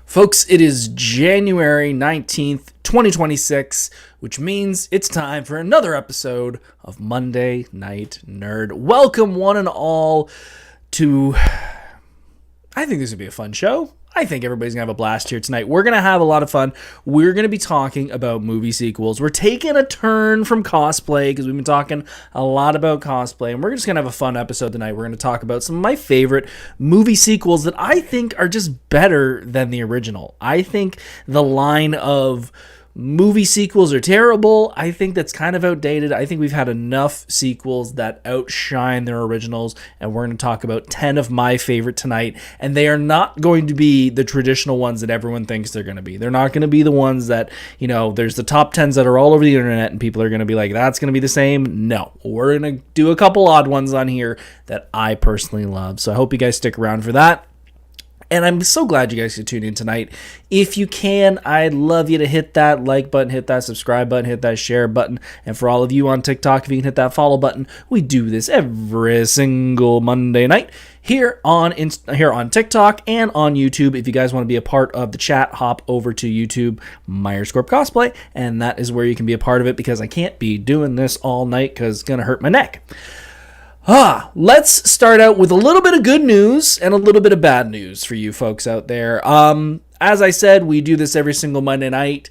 Folks, it is January 19th, 2026, which means it's time for another episode of Monday Night Nerd. Welcome, one and all, to... I think this would be a fun show. I think everybody's going to have a blast here tonight. We're going to have a lot of fun. We're going to be talking about movie sequels. We're taking a turn from cosplay because we've been talking a lot about cosplay, and we're just going to have a fun episode tonight. We're going to talk about some of my favorite movie sequels that I think are just better than the original. I think the line of movie sequels are terrible. I think that's kind of outdated. I think we've had enough sequels that outshine their originals, and we're going to talk about 10 of my favorite tonight, and they are not going to be the traditional ones that everyone thinks they're going to be. They're not going to be the ones that, there's the top 10s that are all over the internet, and people are going to be like, that's going to be the same. No, we're going to do a couple odd ones on here that I personally love, so I hope you guys stick around for that. And I'm so glad you guys could tune in tonight. If you can, I'd love you to hit that like button, hit that subscribe button, hit that share button. And for all of you on TikTok, if you can hit that follow button, we do this every single Monday night here on TikTok and on YouTube. If you guys want to be a part of the chat, hop over to YouTube, Corp Cosplay, and that is where you can be a part of it because I can't be doing this all night because it's going to hurt my neck. Let's start out with a little bit of good news and a little bit of bad news for you folks out there. As I said, we do this every single Monday night,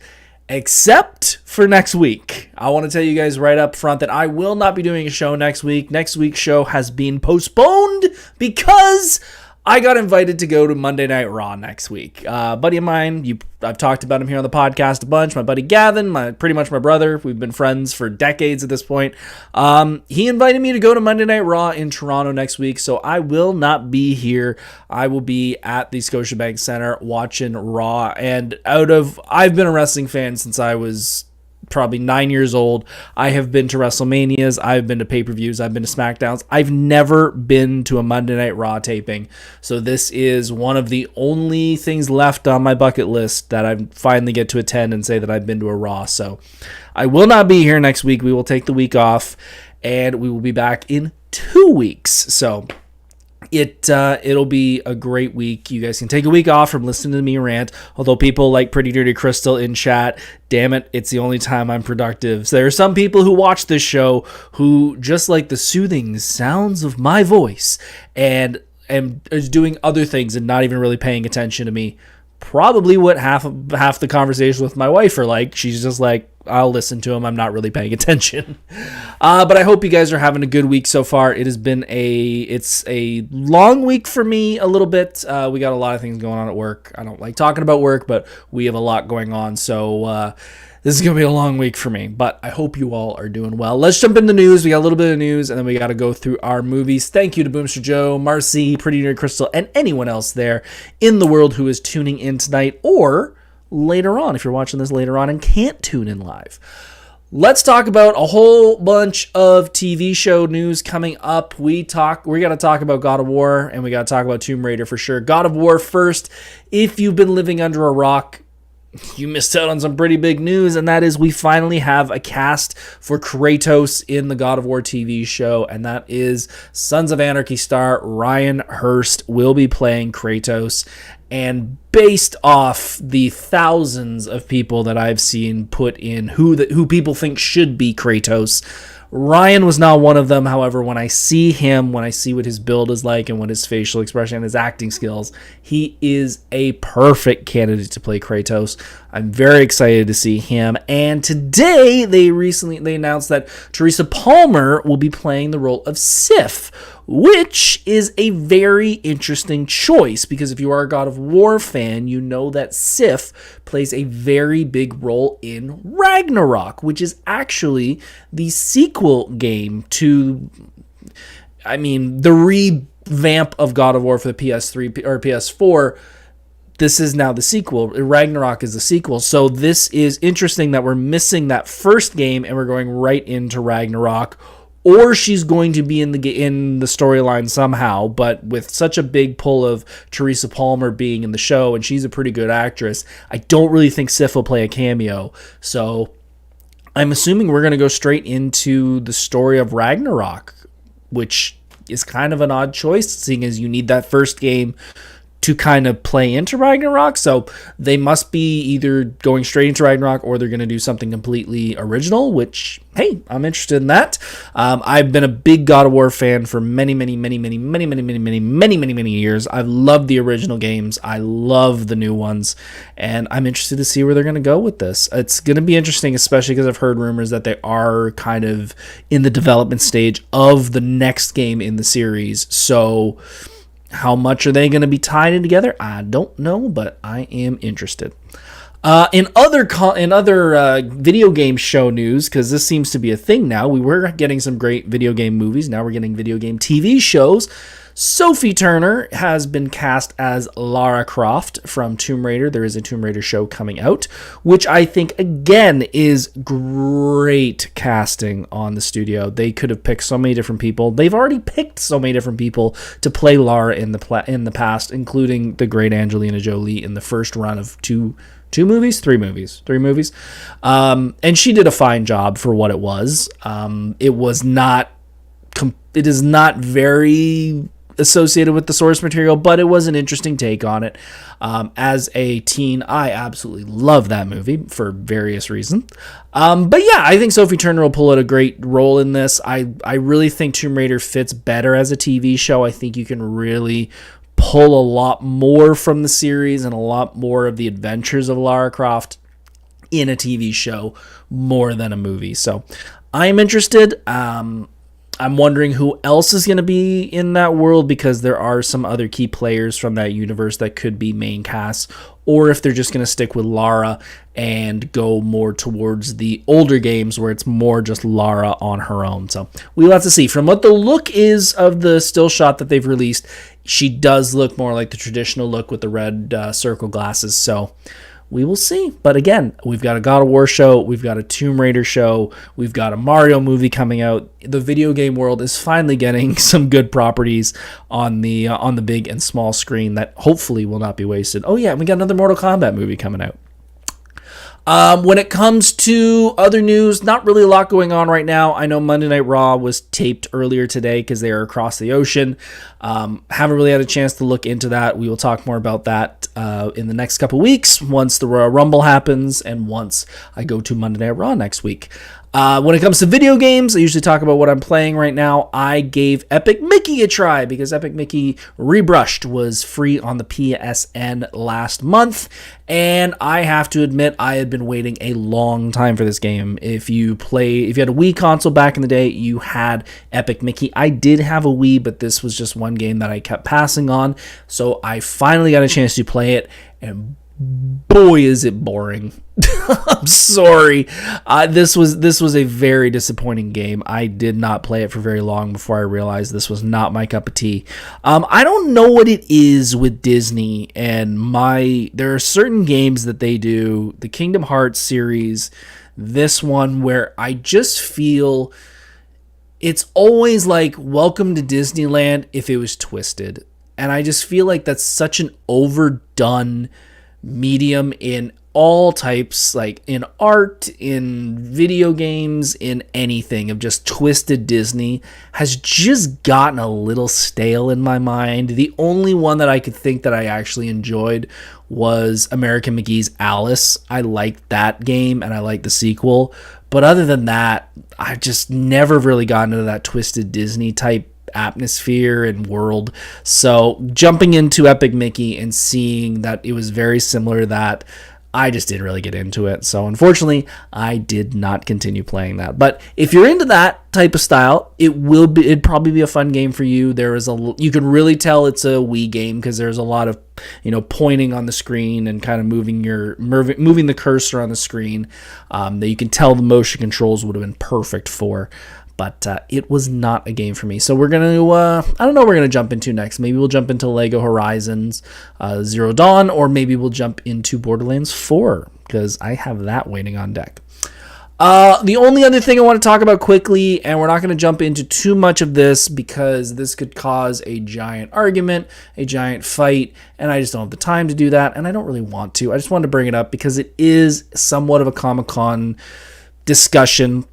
except for next week. I want to tell you guys right up front that I will not be doing a show next week. Next week's show has been postponed because I got invited to go to Monday Night Raw next week. Buddy of mine, I've talked about him here on the podcast a bunch. My buddy Gavin, pretty much my brother. We've been friends for decades at this point. He invited me to go to Monday Night Raw in Toronto next week, so I will not be here. I will be at the Scotiabank Center watching Raw. And I've been a wrestling fan since I was probably 9 years old. I have been to WrestleManias. I've been to pay-per-views. I've been to SmackDowns. I've never been to a Monday Night Raw taping. So this is one of the only things left on my bucket list that I finally get to attend and say that I've been to a Raw. So I will not be here next week. We will take the week off and we will be back in 2 weeks. So it'll be a great week. You guys can take a week off from listening to me rant, although people like Pretty Dirty Crystal in chat, damn it, it's the only time I'm productive. So there are some people who watch this show who just like the soothing sounds of my voice and is doing other things and not even really paying attention to me. Probably what half the conversation with my wife are like. She's just like, I'll listen to him. I'm not really paying attention. But I hope you guys are having a good week so far. It has been it's a long week for me a little bit. We got a lot of things going on at work. I don't like talking about work, but we have a lot going on. So this is going to be a long week for me, but I hope you all are doing well. Let's jump into the news. We got a little bit of news, and then we got to go through our movies. Thank you to Boomster Joe, Marcy, Pretty Nerd Crystal, and anyone else there in the world who is tuning in tonight or later on, if you're watching this later on and can't tune in live. Let's talk about a whole bunch of TV show news coming up. We got to talk about God of War, and we got to talk about Tomb Raider for sure. God of War first. If you've been living under a rock, you missed out on some pretty big news, and that is we finally have a cast for Kratos in the God of War TV show, and that is Sons of Anarchy star Ryan Hurst will be playing Kratos. And based off the thousands of people that I've seen put in who people think should be Kratos, Ryan was not one of them. However, when I see him, when I see what his build is like and what his facial expression and his acting skills, he is a perfect candidate to play Kratos. I'm very excited to see him. And today they announced that Teresa Palmer will be playing the role of Sif, which is a very interesting choice because if you are a God of War fan, you know that Sif plays a very big role in Ragnarok, which is actually the sequel game to, the revamp of God of War for the PS3 or PS4. This is now the sequel. Ragnarok is the sequel. So this is interesting that we're missing that first game and we're going right into Ragnarok. Or she's going to be in the storyline somehow, but with such a big pull of Teresa Palmer being in the show, and she's a pretty good actress, I don't really think Sif will play a cameo. So I'm assuming we're going to go straight into the story of Ragnarok, which is kind of an odd choice, seeing as you need that first game to kind of play into Ragnarok, so they must be either going straight into Ragnarok or they're going to do something completely original, which, hey, I'm interested in that. I've been a big God of War fan for many years. I've loved the original games. I love the new ones, and I'm interested to see where they're going to go with this. It's going to be interesting, especially because I've heard rumors that they are kind of in the development stage of the next game in the series, so how much are they going to be tied in together? I don't know, but I am interested. In other video game show news, because this seems to be a thing now, we were getting some great video game movies. Now we're getting video game TV shows. Sophie Turner has been cast as Lara Croft from Tomb Raider. There is a Tomb Raider show coming out, which I think, again, is great casting on the studio. They could have picked so many different people. They've already picked so many different people to play Lara in the past, including the great Angelina Jolie in the first run of three movies. And she did a fine job for what it was. It is not very associated with the source material, but it was an interesting take on it. As a teen, I absolutely love that movie for various reasons. But yeah, I think Sophie Turner will pull out a great role in this. I really think Tomb Raider fits better as a TV show. I think you can really pull a lot more from the series and a lot more of the adventures of Lara Croft in a TV show more than a movie. So I'm interested. I'm wondering who else is going to be in that world, because there are some other key players from that universe that could be main cast, or if they're just going to stick with Lara and go more towards the older games where it's more just Lara on her own. So we'll have to see. From what the look is of the still shot that they've released, she does look more like the traditional look with the red circle glasses. So we will see. But again, we've got a God of War show, we've got a Tomb Raider show, we've got a Mario movie coming out. The video game world is finally getting some good properties on the big and small screen that hopefully will not be wasted. Oh yeah, we got another Mortal Kombat movie coming out. When it comes to other news, not really a lot going on right now. I know Monday Night Raw was taped earlier today because they are across the ocean. Haven't really had a chance to look into that. We will talk more about that in the next couple weeks once the Royal Rumble happens and once I go to Monday Night Raw next week. When it comes to video games, I usually talk about what I'm playing right now. I gave Epic Mickey a try because Epic Mickey Rebrushed was free on the PSN last month, and I have to admit I had been waiting a long time for this game. If you had a Wii console back in the day, you had Epic Mickey. I did have a Wii, but this was just one game that I kept passing on, so I finally got a chance to play it, and boy is it boring. I'm sorry. This was a very disappointing game. I did not play it for very long before I realized this was not my cup of tea. I don't know what it is with Disney and there are certain games that they do, the Kingdom Hearts series, this one, where I just feel it's always like Welcome to Disneyland if it was twisted. And I just feel like that's such an overdone medium in all types, like in art, in video games, in anything, of just twisted Disney has just gotten a little stale in my mind. The only one that I could think that I actually enjoyed was American McGee's Alice. I liked that game and I liked the sequel, but other than that, I've just never really gotten into that twisted Disney type atmosphere and world. So jumping into Epic Mickey and seeing that it was very similar to that, I just didn't really get into it. So unfortunately, I did not continue playing that. But if you're into that type of style, it'd probably be a fun game for you. You can really tell it's a Wii game because there's a lot of, pointing on the screen and kind of moving the cursor on the screen that you can tell the motion controls would have been perfect for. But it was not a game for me. So we're going to, I don't know what we're going to jump into next. Maybe we'll jump into Lego Horizons Zero Dawn, or maybe we'll jump into Borderlands 4, because I have that waiting on deck. The only other thing I want to talk about quickly, and we're not going to jump into too much of this because this could cause a giant argument, a giant fight, and I just don't have the time to do that, and I don't really want to. I just wanted to bring it up because it is somewhat of a Comic-Con discussion.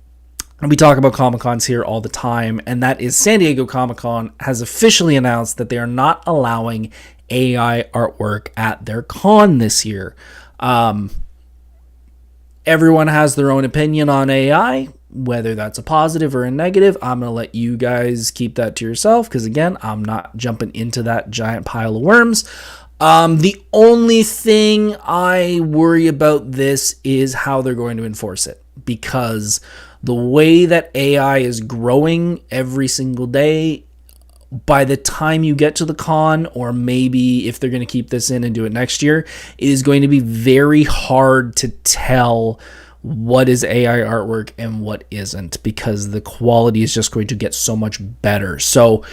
And we talk about Comic-Cons here all the time, and that is San Diego Comic-Con has officially announced that they are not allowing AI artwork at their con this year. Everyone has their own opinion on AI, whether that's a positive or a negative. I'm going to let you guys keep that to yourself because, again, I'm not jumping into that giant pile of worms. The only thing I worry about this is how they're going to enforce it, because the way that AI is growing every single day, by the time you get to the con, or maybe if they're going to keep this in and do it next year, it is going to be very hard to tell what is AI artwork and what isn't, because the quality is just going to get so much better. So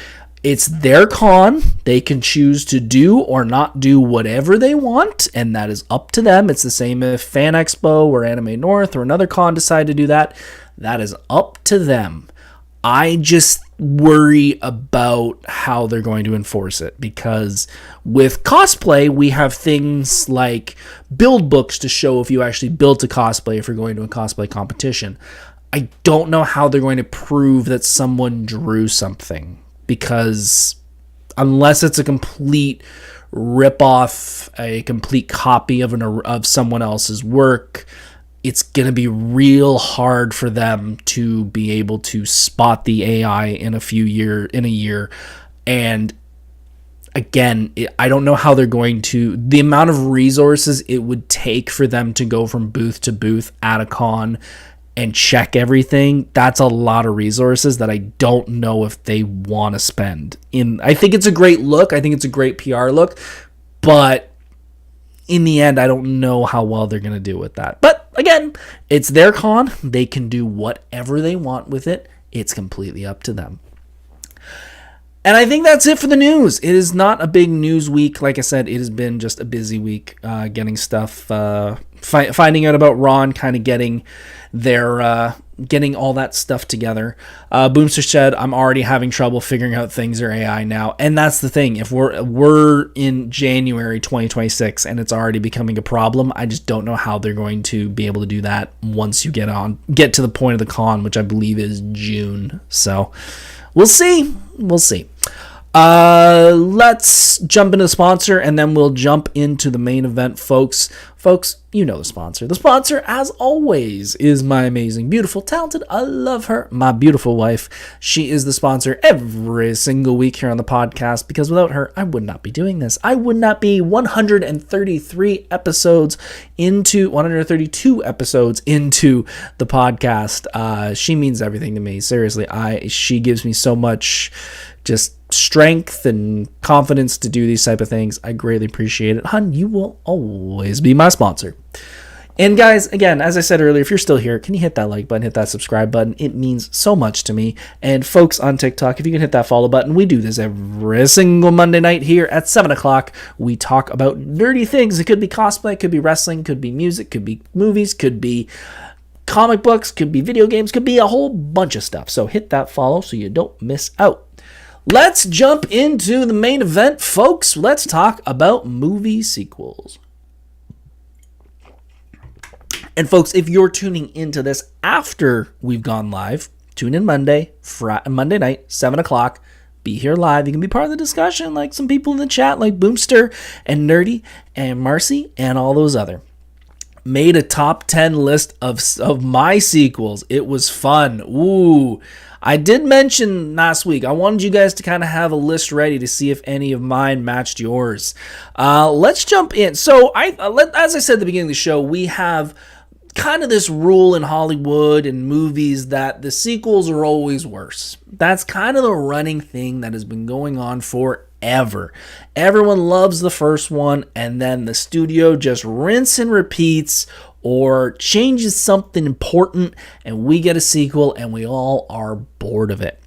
it's their con. They can choose to do or not do whatever they want, and that is up to them. It's the same if Fan Expo or Anime North or another con decide to do that. That is up to them. I just worry about how they're going to enforce it, because with cosplay, we have things like build books to show if you actually built a cosplay, if you're going to a cosplay competition. I don't know how they're going to prove that someone drew something, because unless it's a complete rip-off, a complete copy of someone else's work, it's going to be real hard for them to be able to spot the AI in a year. And again, I don't know how they're going to, the amount of resources it would take for them to go from booth to booth at a con and check everything. That's a lot of resources that I don't know if they want to spend. I think it's a great look. I think it's a great PR look, but in the end, I don't know how well they're going to do with that. But again, it's their con. They can do whatever they want with it. It's completely up to them. And I think that's it for the news. It is not a big news week. Like I said, it has been just a busy week getting stuff, finding out about Ron, kind of getting all that stuff together. Boomster said, I'm already having trouble figuring out things are AI now. And that's the thing. If we're in January 2026 and it's already becoming a problem, I just don't know how they're going to be able to do that once you get to the point of the con, which I believe is June. So we'll see. Let's jump into the sponsor, and then we'll jump into the main event, folks. Folks, you know the sponsor. The sponsor, as always, is my amazing, beautiful, talented, I love her, my beautiful wife. She is the sponsor every single week here on the podcast, because without her, I would not be doing this. I would not be 132 episodes into the podcast. She means everything to me. Seriously, she gives me so much just strength and confidence to do these type of things. I greatly appreciate it. Hun, you will always be my sponsor. And guys, again, as I said earlier, if you're still here, can you hit that like button, hit that subscribe button? It means so much to me. And folks on TikTok, if you can hit that follow button, we do this every single Monday night here at 7 o'clock. We talk about nerdy things. It could be cosplay, could be wrestling, could be music, could be movies, could be comic books, could be video games, could be a whole bunch of stuff. So hit that follow so you don't miss out. Let's jump into the main event, folks. Let's talk about movie sequels. And folks, if you're tuning into this after we've gone live, tune in Monday night, 7 o'clock. Be here live. You can be part of the discussion, like some people in the chat, like Boomster and Nerdy and Marcy and all those other. Made a top 10 list of my sequels. It was fun. Ooh. I did mention last week, I wanted you guys to kind of have a list ready to see if any of mine matched yours. Let's jump in. So, as I said at the beginning of the show, we have kind of this rule in Hollywood and movies that the sequels are always worse. That's kind of the running thing that has been going on forever. Everyone loves the first one, and then the studio just rinse and repeats or changes something important, and we get a sequel, and we all are bored of it.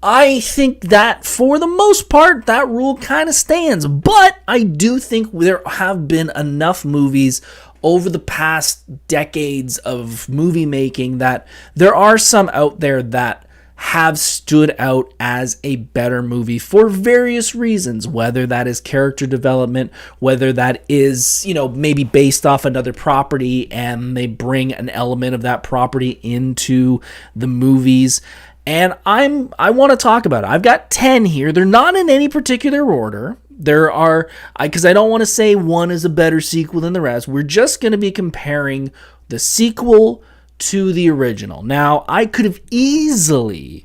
I think that, for the most part, that rule kind of stands, but I do think there have been enough movies over the past decades of movie making that there are some out there that have stood out as a better movie for various reasons, whether that is character development, whether that is, maybe based off another property and they bring an element of that property into the movies. And I want to talk about it. I've got 10 here. They're not in any particular order, There are, because I don't want to say one is a better sequel than the rest. We're just going to be comparing the sequel to the original. Now, I could have easily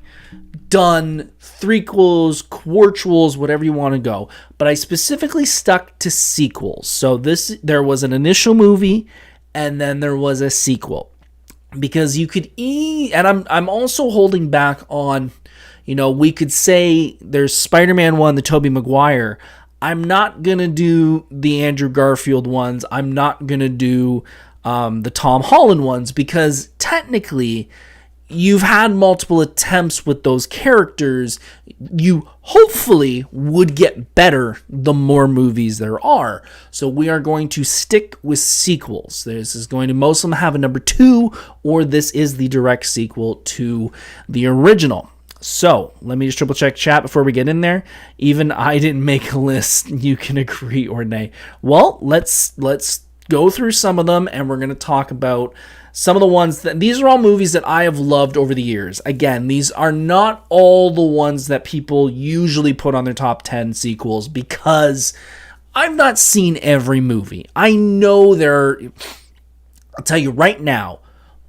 done threequels, quartuals, whatever you want to go, but I specifically stuck to sequels. So there was an initial movie, and then there was a sequel, because you could and I'm also holding back on, we could say there's Spider-Man 1, the Tobey Maguire. I'm not gonna do the Andrew Garfield ones. I'm not gonna do the Tom Holland ones, because technically you've had multiple attempts with those characters. You hopefully would get better the more movies there are. So we are going to stick with sequels. This is going to, most of them have a number 2, or this is the direct sequel to the original. So let me just triple check chat before we get in there. Even I didn't make a list. You can agree or nay. Well, let's go through some of them, and we're going to talk about some of the ones these are all movies that I have loved over the years. Again, these are not all the ones that people usually put on their top 10 sequels, because I've not seen every movie. I know I'll tell you right now,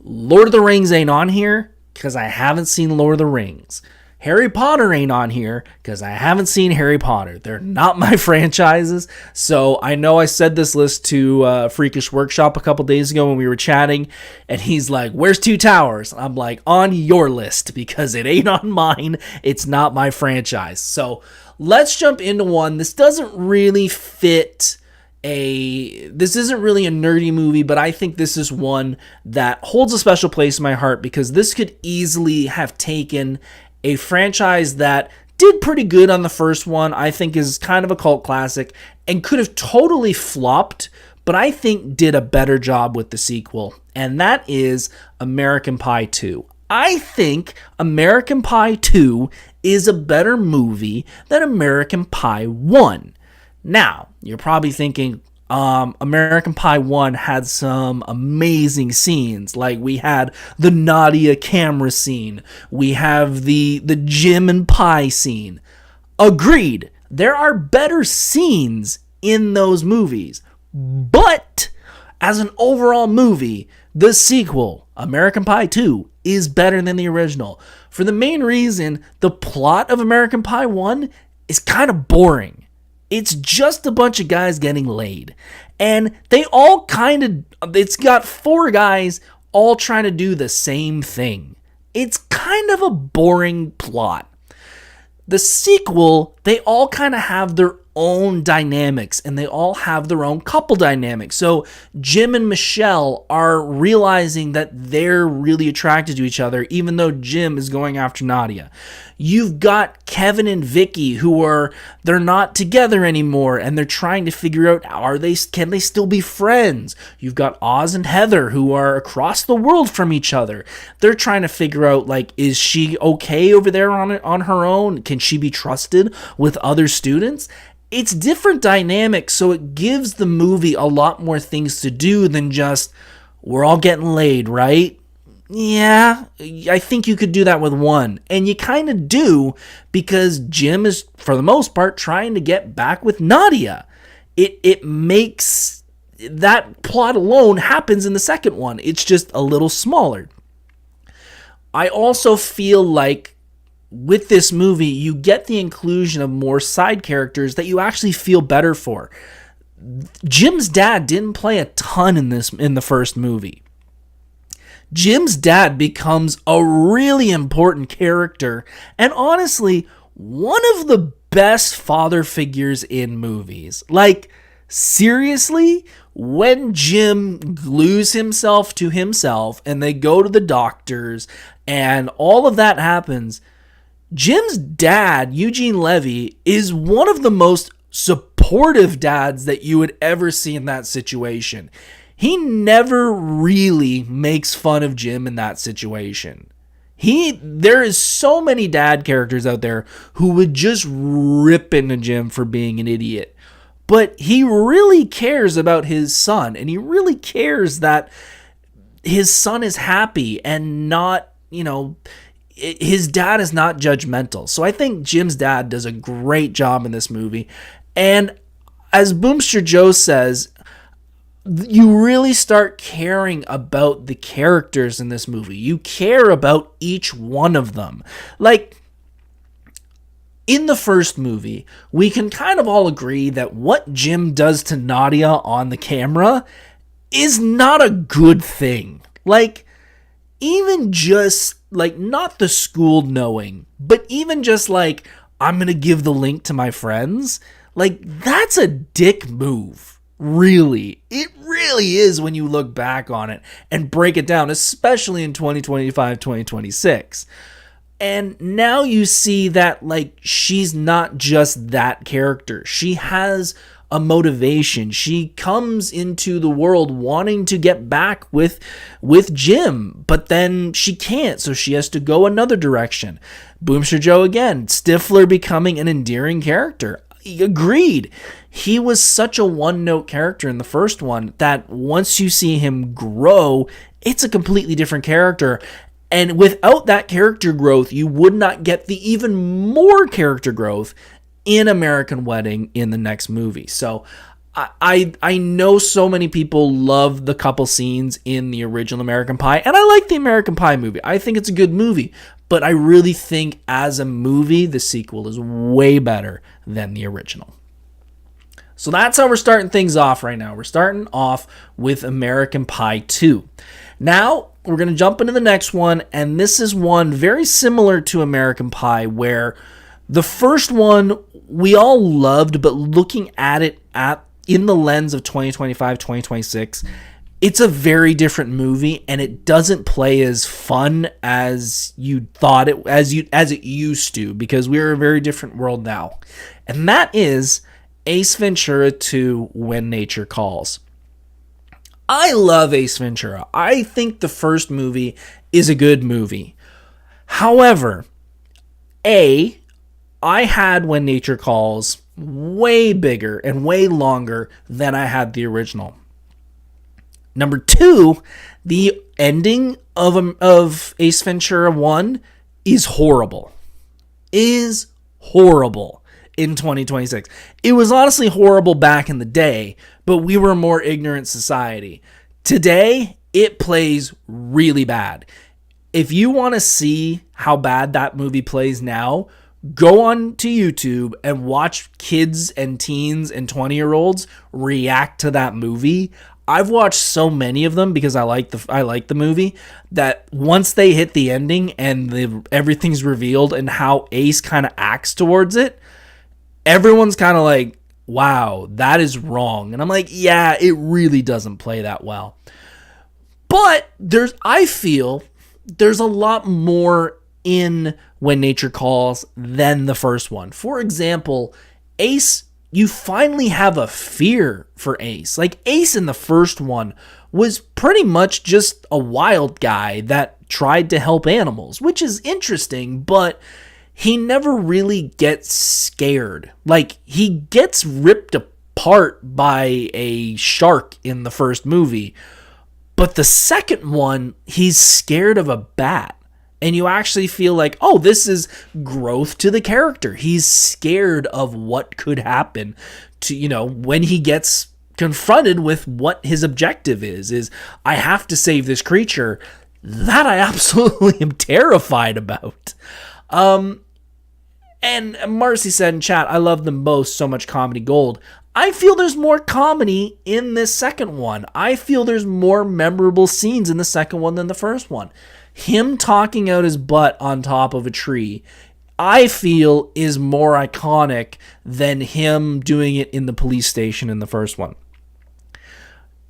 Lord of the Rings ain't on here because I haven't seen Lord of the Rings. Harry Potter ain't on here because I haven't seen Harry Potter. They're not my franchises. So I know I said this list to Freakish Workshop a couple days ago when we were chatting, and he's like, where's Two Towers? I'm like, on your list, because it ain't on mine. It's not my franchise. So let's jump into one. This doesn't really fit this isn't really a nerdy movie, but I think this is one that holds a special place in my heart, because this could easily have taken a franchise that did pretty good on the first one, I think is kind of a cult classic, and could have totally flopped, but I think did a better job with the sequel, and that is American Pie 2. I think American Pie 2 is a better movie than American Pie 1. Now, you're probably thinking, American Pie 1 had some amazing scenes. Like, we had the Nadia camera scene. We have the Jim and Pie scene. Agreed. There are better scenes in those movies. But as an overall movie, the sequel, American Pie 2, is better than the original. For the main reason, the plot of American Pie 1 is kind of boring. It's just a bunch of guys getting laid. And they all it's got 4 guys all trying to do the same thing. It's kind of a boring plot. The sequel, they all kind of have their own dynamics, and they all have their own couple dynamics. So Jim and Michelle are realizing that they're really attracted to each other, even though Jim is going after Nadia. You've got Kevin and Vicky, they're not together anymore, and they're trying to figure out, can they still be friends? You've got Oz and Heather, who are across the world from each other. They're trying to figure out, is she okay over there on her own? Can she be trusted with other students? It's different dynamics, so it gives the movie a lot more things to do than just, we're all getting laid, right? Yeah, I think you could do that with 1. And you kind of do, because Jim is, for the most part, trying to get back with Nadia. It makes, that plot alone happens in the second one. It's just a little smaller. I also feel like with this movie, you get the inclusion of more side characters that you actually feel better for. Jim's dad didn't play a ton in the first movie. Jim's dad becomes a really important character, and honestly, one of the best father figures in movies. Seriously, when Jim glues himself to himself and they go to the doctors and all of that happens, Jim's dad, Eugene Levy, is one of the most supportive dads that you would ever see in that situation. He never really makes fun of Jim in that situation. There is so many dad characters out there who would just rip into Jim for being an idiot. But he really cares about his son, and he really cares that his son is happy and not, his dad is not judgmental. So I think Jim's dad does a great job in this movie. And as Boomster Joe says, you really start caring about the characters in this movie. You care about each one of them. Like, in the first movie, we can kind of all agree that what Jim does to Nadia on the camera is not a good thing. Like, even just, like, not the school knowing, but even just like, I'm going to give the link to my friends, like, that's a dick move. Really, it really is when you look back on it and break it down, especially in 2025, 2026. And now you see that, like, she's not just that character. She has a motivation. She comes into the world wanting to get back with Jim, but then she can't, so she has to go another direction. Boomster Joe again, Stifler becoming an endearing character. Agreed. He was such a one-note character in the first one that once you see him grow, it's a completely different character. And without that character growth, you would not get the even more character growth in American Wedding in the next movie. So I know so many people love the couple scenes in the original American Pie, and I like the American Pie movie. I think it's a good movie, but I really think as a movie, the sequel is way better than the original. So that's how we're starting things off right now. We're starting off with American Pie 2. Now, we're going to jump into the next one, and this is one very similar to American Pie, where the first one we all loved, but looking at it in the lens of 2025, 2026, it's a very different movie, and it doesn't play as fun as you thought it as it used to, because we're in a very different world now. And that is Ace Ventura 2: When Nature Calls. I love Ace Ventura. I think the first movie is a good movie. However, I had When Nature Calls way bigger and way longer than I had the original. Number 2, the ending of Ace Ventura 1 is horrible. Is horrible in 2026. It was honestly horrible back in the day, but we were a more ignorant society. Today, it plays really bad. If you want to see how bad that movie plays now, go on to YouTube and watch kids and teens and 20-year-olds react to that movie. I've watched so many of them because I like the movie, that once they hit the ending and everything's revealed and how Ace kind of acts towards it, everyone's kind of like, wow, that is wrong. And I'm like, yeah, it really doesn't play that well. But I feel there's a lot more in When Nature Calls than the first one. For example, Ace, you finally have a fear for Ace. Like, Ace in the first one was pretty much just a wild guy that tried to help animals, which is interesting, but he never really gets scared. Like, he gets ripped apart by a shark in the first movie, but the second one, he's scared of a bat. And you actually feel like, oh, this is growth to the character. He's scared of what could happen to, when he gets confronted with what his objective is I have to save this creature. That I absolutely am terrified about. And Marcy said in chat, I love them both, so much comedy gold. I feel there's more comedy in this second one. I feel there's more memorable scenes in the second one than the first one. Him talking out his butt on top of a tree, I feel, is more iconic than him doing it in the police station in the first one.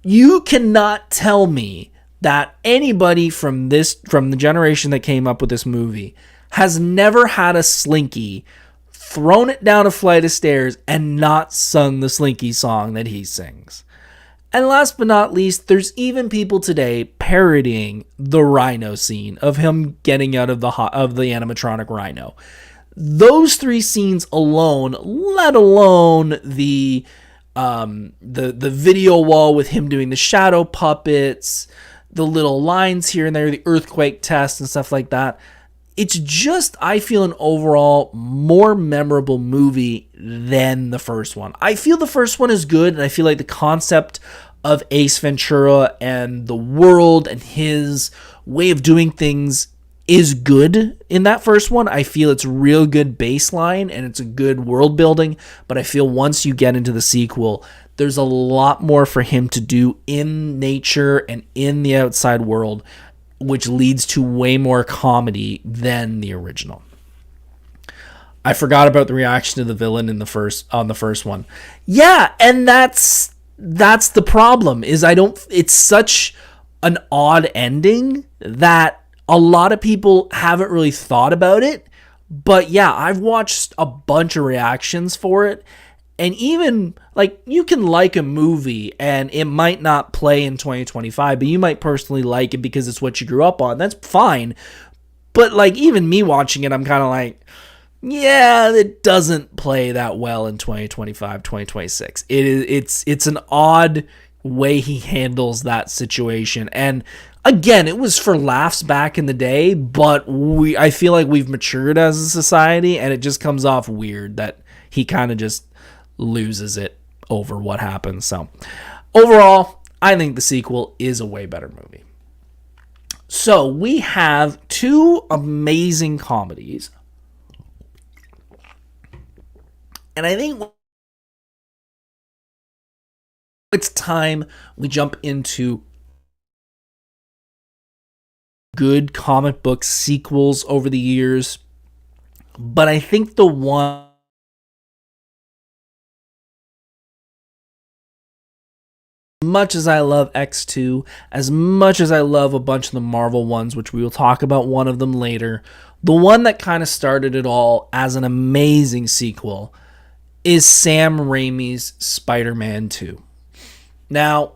You cannot tell me that anybody from the generation that came up with this movie has never had a Slinky, thrown it down a flight of stairs, and not sung the Slinky song that he sings. And last but not least, there's even people today parodying the rhino scene of him getting out of the animatronic rhino. Those 3 scenes alone, let alone the video wall with him doing the shadow puppets, the little lines here and there, the earthquake test and stuff like that. it's just, I feel, an overall more memorable movie than the first one. I feel the first one is good, and I feel like the concept of Ace Ventura and the world and his way of doing things is good in that first one. I feel it's real good baseline and it's a good world building, but I feel once you get into the sequel, there's a lot more for him to do in nature and in the outside world, which leads to way more comedy than the original. I forgot about the reaction to the villain on the first one. Yeah, and that's the problem, is it's such an odd ending that a lot of people haven't really thought about it. But yeah, I've watched a bunch of reactions for it. And even, like, you can like a movie and it might not play in 2025, but you might personally like it because it's what you grew up on. That's fine. But, like, even me watching it, I'm kind of like, yeah, it doesn't play that well in 2025, 2026. It's an odd way he handles that situation. And again, it was for laughs back in the day, but I feel like we've matured as a society, and it just comes off weird that he kind of just loses it over what happens. So overall, I think the sequel is a way better movie. So we have two amazing comedies, and I think it's time we jump into good comic book sequels over the years. But I think the one, as much as I love X2, as much as I love a bunch of the Marvel ones, which we will talk about one of them later, the one that kind of started it all as an amazing sequel is Sam Raimi's Spider-Man 2. Now,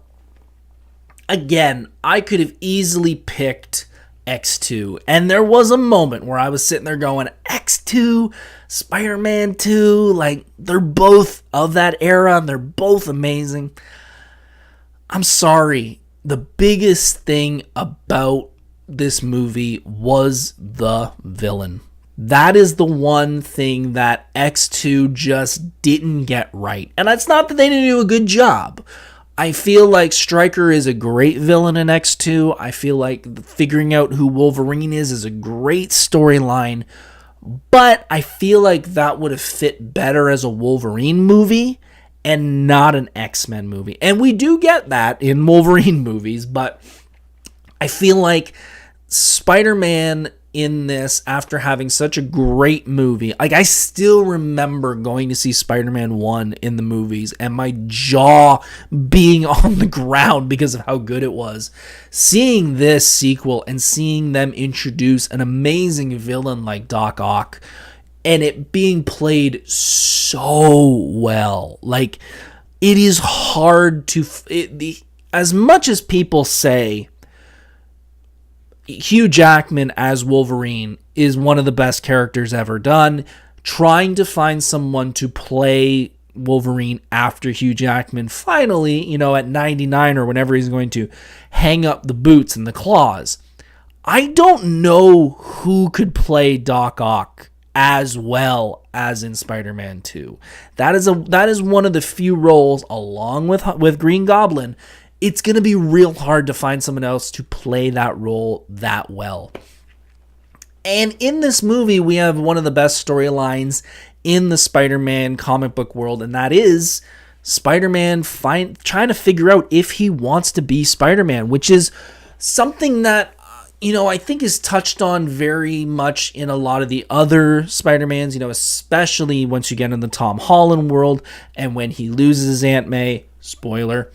again, I could have easily picked X2, and there was a moment where I was sitting there going, X2, Spider-Man 2, like, they're both of that era, and they're both amazing. I'm sorry, the biggest thing about this movie was the villain. That is the one thing that X2 just didn't get right. And it's not that they didn't do a good job. I feel like Stryker is a great villain in X2. I feel like figuring out who Wolverine is a great storyline. But I feel like that would have fit better as a Wolverine movie and not an X-Men movie. And we do get that in Wolverine movies, but I feel like Spider-Man in this, after having such a great movie, like, I still remember going to see Spider-Man 1 in the movies and my jaw being on the ground because of how good it was. Seeing this sequel and seeing them introduce an amazing villain like Doc Ock, and it being played so well, like, it is hard to, as much as people say Hugh Jackman as Wolverine is one of the best characters ever done, trying to find someone to play Wolverine after Hugh Jackman finally, at 99 or whenever he's going to hang up the boots and the claws. I don't know who could play Doc Ock as well as in Spider-Man 2. That is one of the few roles, along with Green Goblin. It's going to be real hard to find someone else to play that role that well. And in this movie, we have one of the best storylines in the Spider-Man comic book world, and that is Spider-Man trying to figure out if he wants to be Spider-Man, which is something that, I think is touched on very much in a lot of the other Spider-Mans, especially once you get in the Tom Holland world and when he loses Aunt May, spoiler,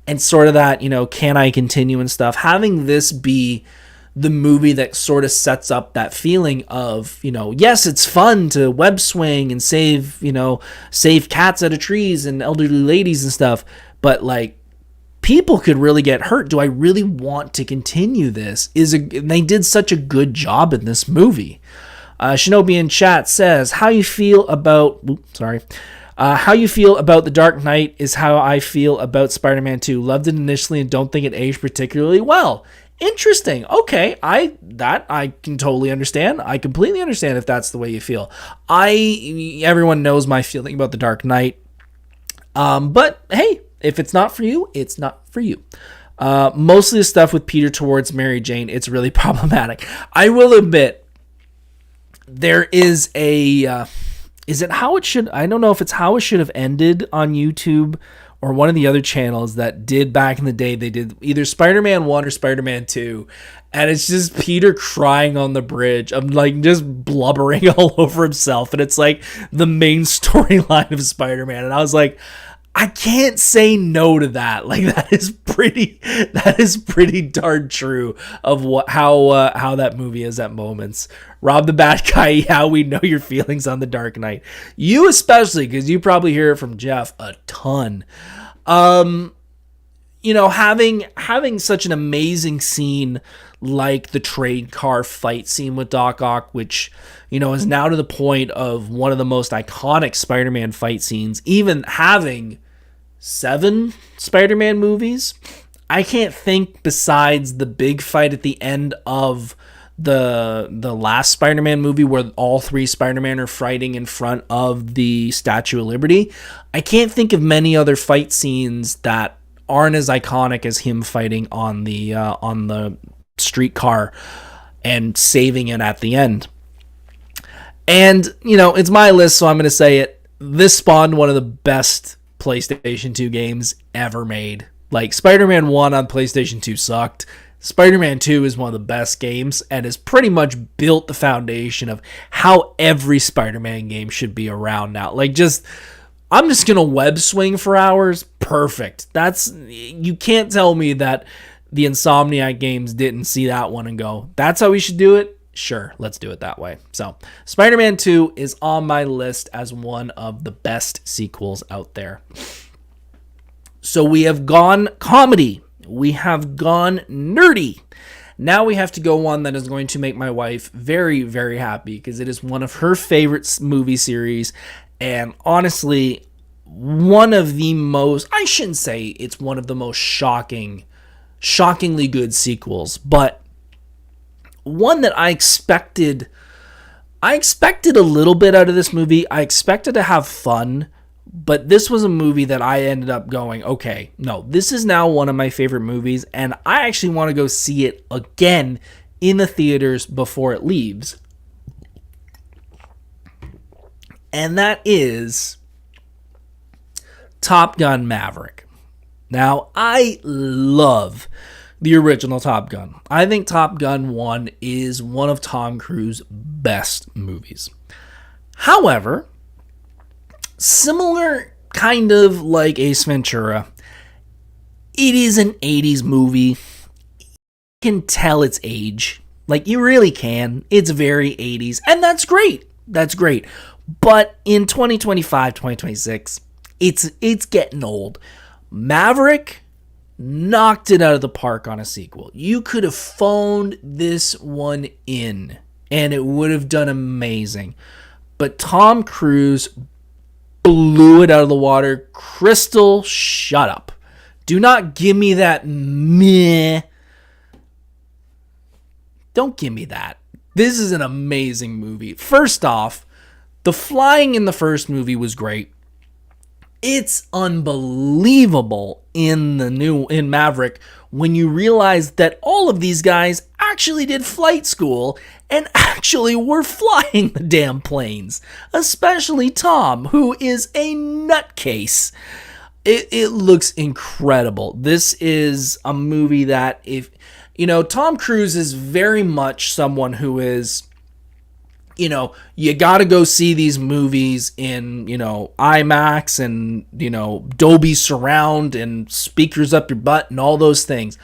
and sort of that, can I continue and stuff. Having this be the movie that sort of sets up that feeling of, yes, it's fun to web swing and save cats out of trees and elderly ladies and stuff, but like, people could really get hurt. Do I really want to continue this? They did such a good job in this movie. Shinobi in chat says, how you feel about The Dark Knight is how I feel about Spider-Man 2. Loved it initially and don't think it aged particularly well. Interesting. Okay, I can totally understand. I completely understand if that's the way you feel. Everyone knows my feeling about The Dark Knight. But hey, if it's not for you, it's not for you. Mostly the stuff with Peter towards Mary Jane, it's really problematic. I will admit, there is is it how it should? I don't know if it's how it should have ended on YouTube or one of the other channels that did back in the day. They did either Spider-Man 1 or Spider-Man 2. And it's just Peter crying on the bridge. I'm like just blubbering all over himself. And it's like the main storyline of Spider-Man. And I was like, I can't say no to that. Like that is pretty darn true of how that movie is at moments. Rob the Bad Guy, how we know your feelings on The Dark Knight. You especially, because you probably hear it from Jeff a ton. Having such an amazing scene like the train car fight scene with Doc Ock, which, is now to the point of one of the most iconic Spider-Man fight scenes, even having 7 Spider-Man movies. I can't think besides the big fight at the end of the last Spider-Man movie where all 3 Spider-Man are fighting in front of the Statue of Liberty. I can't think of many other fight scenes that aren't as iconic as him fighting on the streetcar and saving it at the end. And, it's my list, so I'm going to say it. This spawned one of the best PlayStation 2 games ever made. Like, Spider-Man 1 on PlayStation 2 sucked. Spider-Man 2 is one of the best games and has pretty much built the foundation of how every Spider-Man game should be around now. Like, I'm just going to web swing for hours. Perfect. You can't tell me that the Insomniac games didn't see that one and go, that's how we should do it? Sure, let's do it that way. So, Spider-Man 2 is on my list as one of the best sequels out there. So we have gone comedy. We have gone nerdy. Now we have to go one that is going to make my wife very, very happy because it is one of her favorite movie series. And honestly, one of the most, I shouldn't say it's one of the most shockingly good sequels, but one that I expected a little bit out of this movie. I expected to have fun, but this was a movie that I ended up going, okay, no, this is now one of my favorite movies, and I actually want to go see it again in the theaters before it leaves. And that is Top Gun Maverick. Now, I love the original Top Gun. I think Top Gun 1 is one of Tom Cruise's best movies. However, similar kind of like Ace Ventura, it is an 80s movie. You can tell its age. Like, you really can. It's very 80s, and that's great. That's great. But in 2025, 2026, it's getting old. Maverick knocked it out of the park on a sequel. You could have phoned this one in, and it would have done amazing. But Tom Cruise blew it out of the water. Crystal, shut up. Do not give me that meh. Don't give me that. This is an amazing movie. First off, the flying in the first movie was great. It's unbelievable in Maverick when you realize that all of these guys actually did flight school and actually were flying the damn planes. Especially Tom, who is a nutcase. It looks incredible. This is a movie that Tom Cruise is very much someone who is, you got to go see these movies in, IMAX and, Dolby Surround and speakers up your butt and all those things.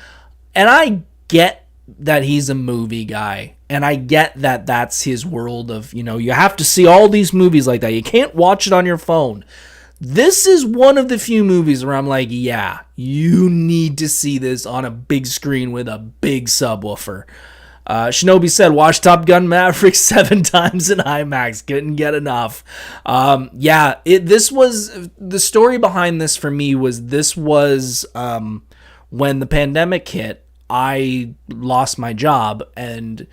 And I get that he's a movie guy. And I get that that's his world of, you have to see all these movies like that. You can't watch it on your phone. This is one of the few movies where I'm like, yeah, you need to see this on a big screen with a big subwoofer. Shinobi said, watch Top Gun Maverick 7 times in IMAX. Couldn't get enough. This was, the story behind this for me was when the pandemic hit, I lost my job, and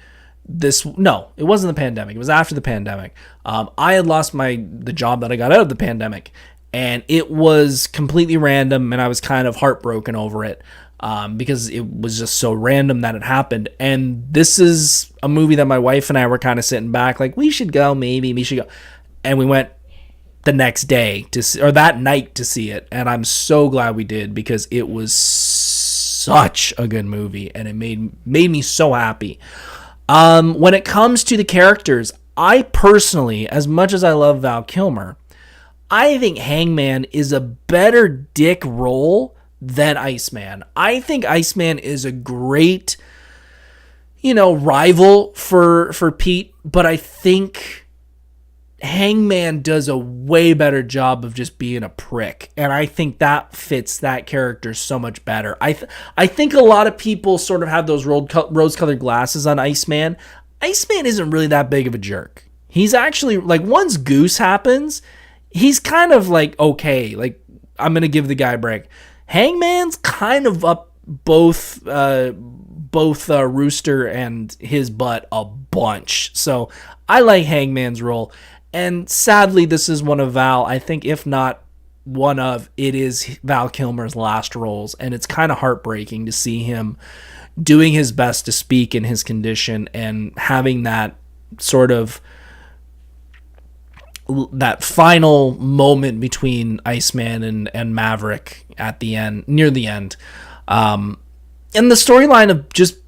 no, it wasn't the pandemic. It was after the pandemic. I had lost the job that I got out of the pandemic, and it was completely random, and I was kind of heartbroken over it because it was just so random that it happened. And this is a movie that my wife and I were kind of sitting back like, we should go, maybe we should go. And we went the next day or that night to see it. And I'm so glad we did, because it was such a good movie, and it made me so happy. When it comes to the characters, I personally, as much as I love Val Kilmer, I think Hangman is a better dick role than Iceman. I think Iceman is a great, rival for Pete, but I think Hangman does a way better job of just being a prick, and I think that fits that character so much better. I think a lot of people sort of have those rose-colored glasses on Iceman. Iceman isn't really that big of a jerk. He's actually, like, once Goose happens, he's kind of like, okay, like, I'm gonna give the guy a break. Hangman's kind of up both Rooster and his butt a bunch, so I like Hangman's role. And sadly, this is one of Val, I think, if not one of, it is Val Kilmer's last roles. And it's kind of heartbreaking to see him doing his best to speak in his condition and having that sort of, that final moment between Iceman and Maverick at the end, near the end. And the storyline of just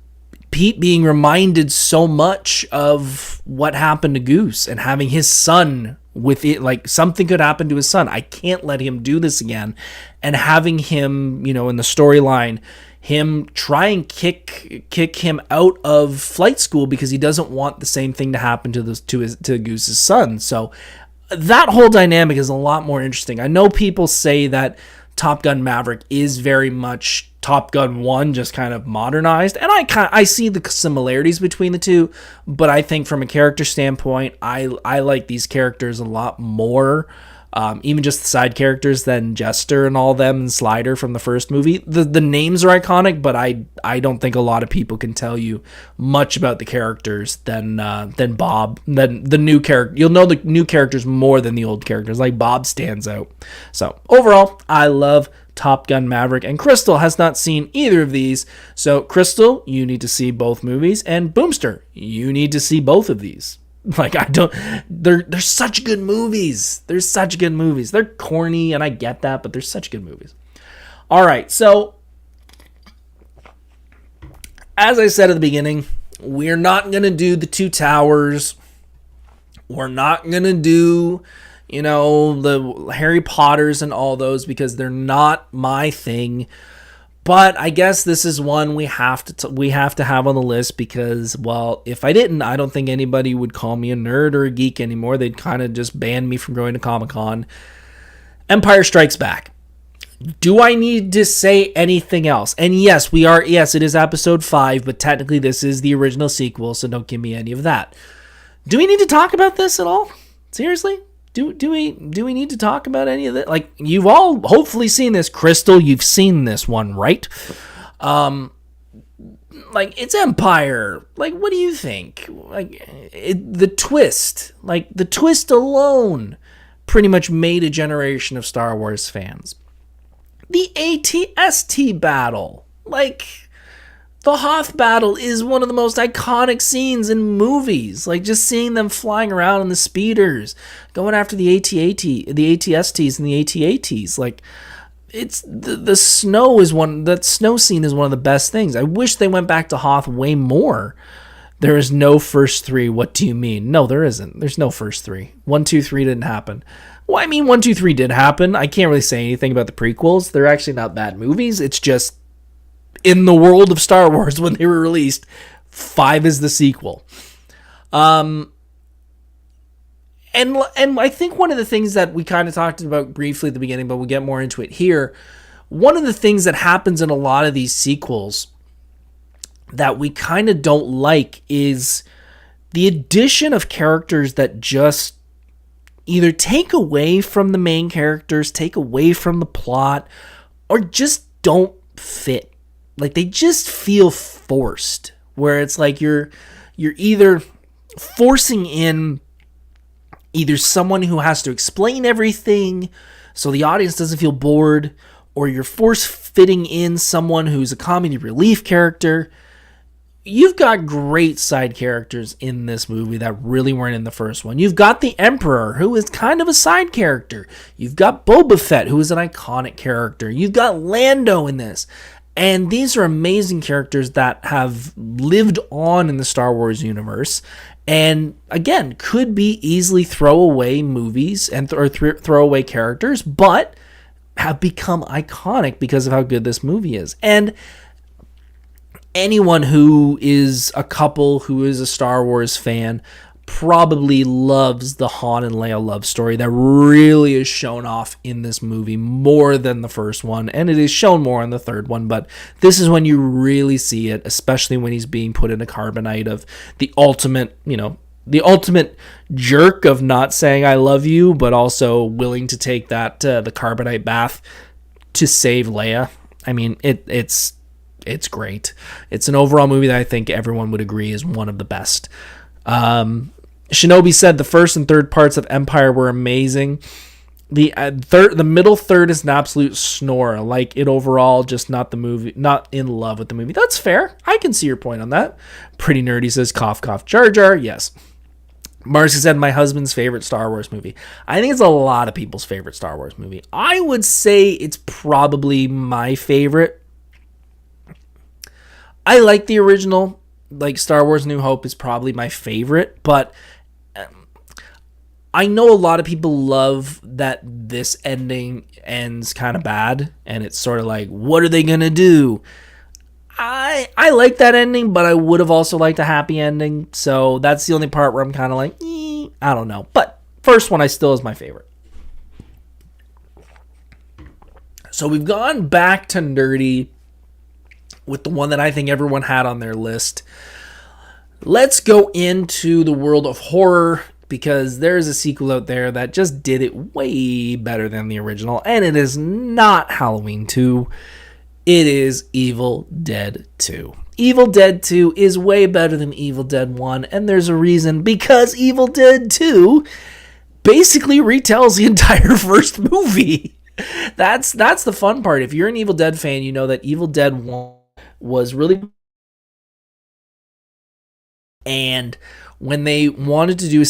Pete being reminded so much of what happened to Goose and having his son with it, like something could happen to his son. I can't let him do this again. And having him, in the storyline, him try and kick him out of flight school because he doesn't want the same thing to happen to Goose's son. So that whole dynamic is a lot more interesting. I know people say that Top Gun Maverick is very much Top Gun 1, just kind of modernized, and I see the similarities between the two, but I think from a character standpoint, I like these characters a lot more, even just the side characters, than Jester and all them, and Slider from the first movie. The names are iconic, but I don't think a lot of people can tell you much about the characters than Bob, than the new character. You'll know the new characters more than the old characters. Like Bob stands out. So overall, I love Top Gun Maverick, and Crystal has not seen either of these. So Crystal, you need to see both movies, and Boomster, you need to see both of these. Like, they're such good movies. They're such good movies. They're corny, and I get that, but they're such good movies. All right, so as I said at the beginning, we're not going to do the Two Towers. We're not going to do, the Harry Potters and all those, because they're not my thing. But I guess this is one we have to have on the list, because, well, if I didn't, I don't think anybody would call me a nerd or a geek anymore. They'd kind of just ban me from going to Comic-Con. Empire Strikes Back. Do I need to say anything else? And yes, it is episode 5, but technically this is the original sequel, so don't give me any of that. Do we need to talk about this at all? Seriously? Do we need to talk about any of that? Like, you've all hopefully seen this. Crystal, you've seen this one, right? Like, it's Empire. Like, what do you think? Like, the twist alone pretty much made a generation of Star Wars fans. The AT-ST battle, like, the Hoth battle is one of the most iconic scenes in movies. Like, just seeing them flying around in the speeders, going after the AT-STs and the AT-ATs. Like, it's the snow is that snow scene is one of the best things. I wish they went back to Hoth way more. There is no first 3. What do you mean? No, there isn't. There's no first 3. 1, 2, 3 didn't happen. Well, I mean, 1, 2, 3 did happen. I can't really say anything about the prequels. They're actually not bad movies. It's just, in the world of Star Wars, when they were released, 5 is the sequel. And I think one of the things that we kind of talked about briefly at the beginning, but we'll get more into it here, one of the things that happens in a lot of these sequels that we kind of don't like is the addition of characters that just either take away from the main characters, take away from the plot, or just don't fit. like they just feel forced, where it's like you're either forcing in either someone who has to explain everything so the audience doesn't feel bored, or you're force fitting in someone who's a comedy relief character. You've got great side characters in this movie that really weren't in the first one. You've got the Emperor, who is kind of a side character. You've got Boba Fett, who is an iconic character. You've got Lando in this. And these are amazing characters that have lived on in the Star Wars universe, and again, could be easily throwaway movies and or throwaway characters, but have become iconic because of how good this movie is. And anyone who is a couple who is a Star Wars fan probably loves the Han and Leia love story that really is shown off in this movie more than the first one, and it is shown more in the third one, but this is when you really see it, especially when he's being put in a carbonite of the ultimate, the ultimate jerk of not saying I love you, but also willing to take that the carbonite bath to save Leia. I mean, it's great. It's an overall movie that I think everyone would agree is one of the best. Shinobi said the first and third parts of Empire were amazing. The middle third is an absolute snore. I like it overall, just not the movie, not in love with the movie. That's fair. I can see your point on that. Pretty Nerdy says cough cough Jar Jar. Yes. Marcy said my husband's favorite Star Wars movie. I think it's a lot of people's favorite Star Wars movie. I would say it's probably my favorite. I like the original. Like Star Wars New Hope is probably my favorite, but I know a lot of people love that this ending ends kind of bad, and it's sort of like, what are they going to do? I like that ending, but I would have also liked a happy ending, so that's the only part where I'm kind of like, I don't know. But first one I still is my favorite. So we've gone back to nerdy with the one that I think everyone had on their list. Let's go into the world of horror, because there's a sequel out there that just did it way better than the original, and it is not Halloween 2. It is Evil Dead 2. Evil Dead 2 is way better than Evil Dead 1, and there's a reason, because Evil Dead 2 basically retells the entire first movie. That's the fun part. If you're an Evil Dead fan, you know that Evil Dead 1 was really... And when they wanted to do